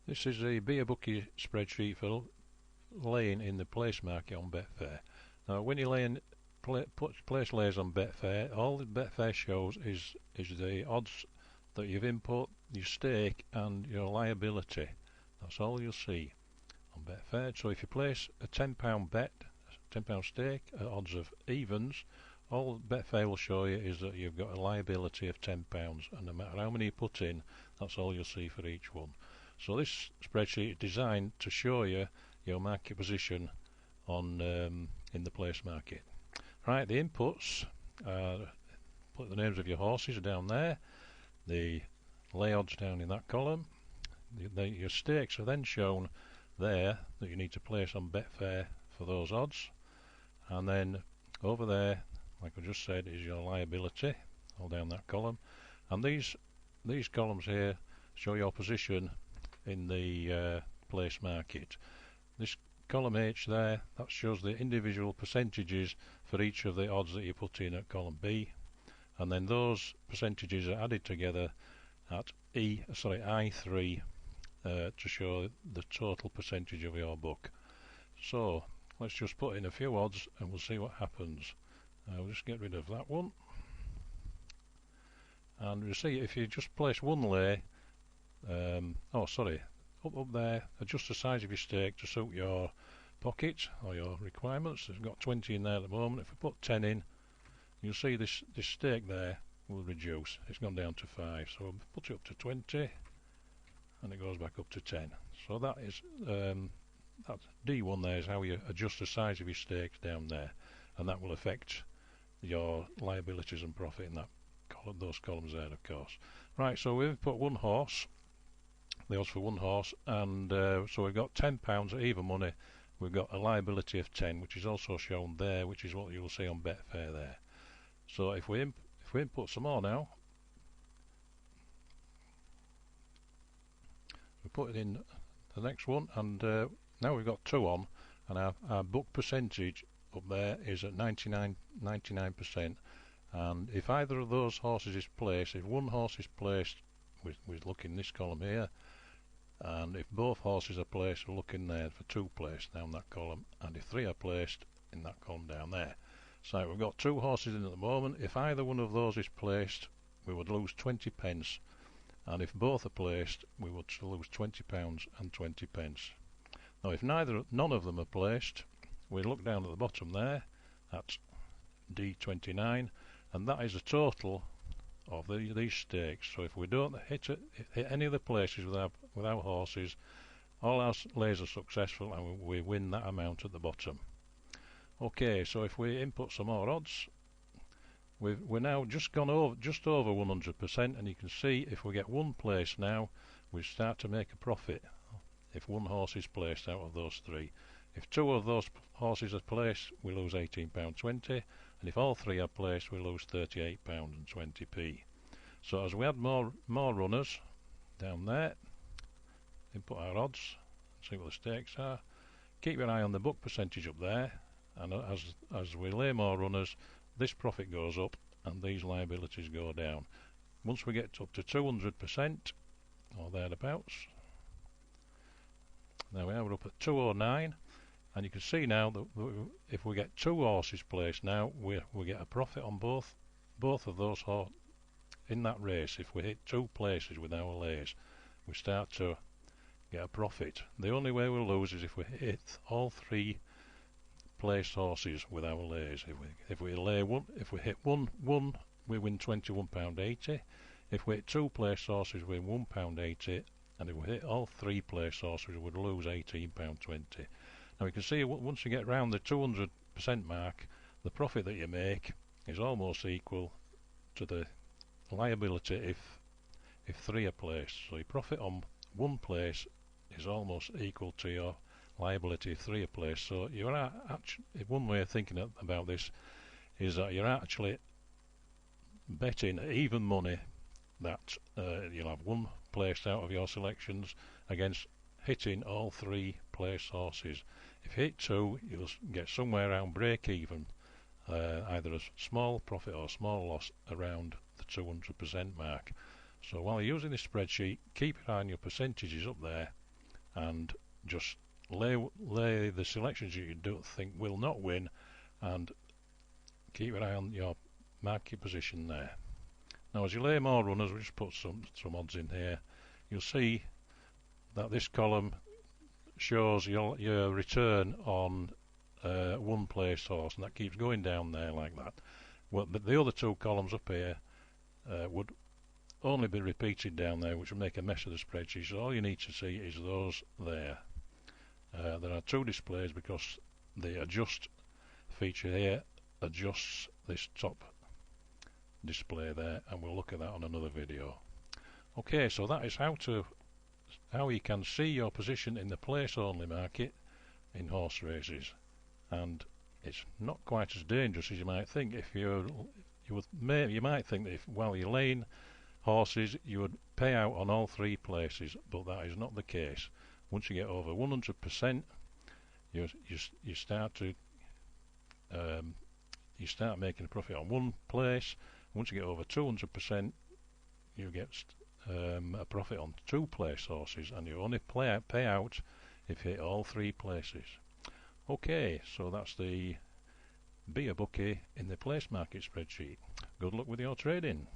This is the A Bookie spreadsheet for laying in the place market on Betfair. Now, when you lay in place layers on Betfair, all the Betfair shows is the odds that you've input, your stake, and your liability. That's all you'll see on Betfair. So if you place a £10 bet, £10 stake at odds of evens, all Betfair will show you is that you've got a liability of £10, and no matter how many you put in, that's all you'll see for each one. So this spreadsheet is designed to show you your market position on in the place market. Right, the inputs, put the names of your horses down there, the lay odds down in that column, your stakes are then shown there that you need to place on Betfair for those odds, and then over there, like I just said, is your liability, all down that column, and these columns here show your position in the place market. This column H there, that shows the individual percentages for each of the odds that you put in at column B, and then those percentages are added together at I3 to show the total percentage of your book. So let's just put in a few odds and we'll see what happens. We'll just get rid of that one, and you see if you just place one lay, up there, adjust the size of your stake to suit your pocket or your requirements. We've got 20 in there at the moment. If we put 10 in, you'll see this stake there will reduce. It's gone down to 5, so we'll put it up to 20 and it goes back up to 10. So that is that D1 there is how you adjust the size of your stakes down there, and that will affect your liabilities and profit in that those columns there, of course. Right, so we've put one horse, the odds for one horse, and so we've got £10 at even money. We've got a liability of 10, which is also shown there, which is what you'll see on Betfair there. So if we input some more now, we put it in the next one, and now we've got 2 on, and our book percentage up there is at 99%. And if either of those horses is placed, if one horse is placed, we look in this column here, and if both horses are placed, we'll look in there for 2 placed down that column, and if 3 are placed, in that column down there. So we've got 2 horses in at the moment. If either one of those is placed, we would lose 20 pence, and if both are placed, we would lose £20 and 20 pence. Now if none of them are placed, we look down at the bottom there, that's D29, and that is the total of these stakes. So if we don't hit any of the places with our horses, all our lays are successful and we win that amount at the bottom. Okay, so if we input some more odds, we're now just over 100%, and you can see if we get one place now, we start to make a profit if one horse is placed out of those 3. If 2 of those horses are placed, we lose £18.20, and if all 3 are placed, we lose £38.20p. So as we add more runners down there, input our odds, see what the stakes are. Keep your eye on the book percentage up there, and as we lay more runners, this profit goes up and these liabilities go down. Once we get up to 200% or thereabouts, now we're up at 209, and you can see now that if we get 2 horses placed now, we get a profit on both of those horses in that race. If we hit 2 places with our lays, we start to get a profit. The only way we'll lose is if we hit all 3 placed horses with our lays. If we hit one, we win £21.80. If we hit 2 placed horses, we win £1.80, and if we hit all 3 placed horses, we would lose £18.20. Now you can see once you get round the 200% mark, the profit that you make is almost equal to the liability if 3 are placed. So your profit on 1 place is almost equal to your liability if 3 are placed. So you are actually, one way of thinking about this is that you're actually betting even money that you'll have 1 placed out of your selections against hitting all 3 placed horses. If you hit 2, you'll get somewhere around break even, either a small profit or small loss around the 200% mark. So while you're using this spreadsheet, keep your eye on your percentages up there, and just lay the selections you don't think will not win, and keep an eye on your market position there. Now as you lay more runners, we just put some odds in here. You'll see that this column shows your return on one place horse, and that keeps going down there like that. Well, but the other two columns up here would only be repeated down there, which would make a mess of the spreadsheet. So all you need to see is those there. There are two displays because the adjust feature here adjusts this top display there, and we'll look at that on another video. Okay, so that is how you can see your position in the place only market in horse races, and it's not quite as dangerous as you might think. If you might think that while you're laying horses you would pay out on all three places, but that is not the case. Once you get over 100%, you start making a profit on one place. Once you get over 200%, you get a profit on two place horses, and you only pay out if you hit all three places. Okay, so that's the Be a Bookie in the place market spreadsheet. Good luck with your trading.